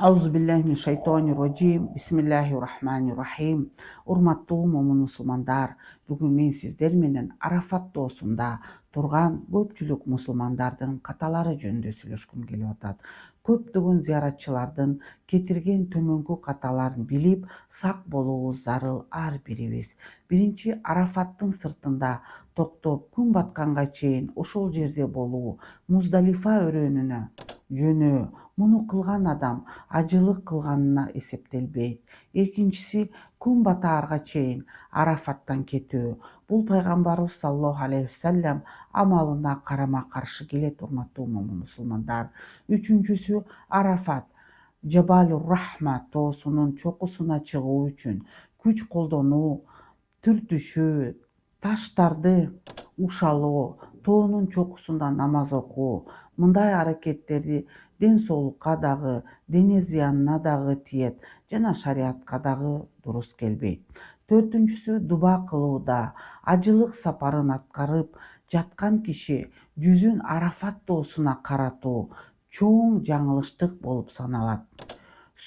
Аузубиллахи Бисмиллахир-рахманир-рахим. Урматтуу момун мусулмандар, бүгүн мен сиздер менен Арафат тоосунда турган көпчүлүк мусулмандардын каталары жөнүндө сүйлөшкүм келип атат. Көптөгөн зыяратчылардын кетирген төмөнкү каталарын билип, сак болуубуз зарыл ар бирибиз. Биринчи, Арафаттын сыртында токтоп, күн батканга чейин ошол жерде болуу, Муздалифа өрөөнүнө жөнөө. Муну кылган адам ажылык кылганына эсептелбейт. Экинчиси, күн батаарга чейин Арафаттан кетүү. Бул пайгамбарыбыз саллаллаху алейхи вассалам амалына карама каршы келет, урматтуу момун мусулмандар. Үчүнчүсү, Арафат Жабалур Рахма тоосунун чокусуна чыгуу үчүн күч колдонуу, түртүшүү, таштарды ушалоо, тоонун чокусунда намаз окуу, мындай аракеттерди ден соолукка дагы, дене зыянына дагы тиет жана шариатка дагы дурус келбейт. Төртүнчүсү, дуба кылууда ажылык сапарын аткарып жаткан киши жүзүн Арафат тоосуна каратуу чоң жаңылыштык болуп саналат.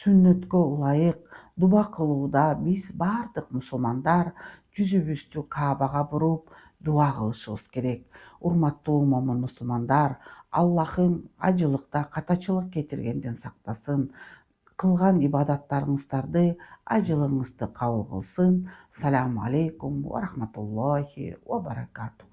Сүннөткө ылайык дуба кылууда биз баардык мусулмандар жүзүбүздү Каабага буруп дуба кылышыбыз керек. Урматтуу момун мусулмандар, Аллахым ажылыкта катачылык кетиргенден сактасын, кылган ибадаттарыңыздарды ажылыңызды кабыл кылсын. Саламу алейкум ва рахматуллахи ва баракатух.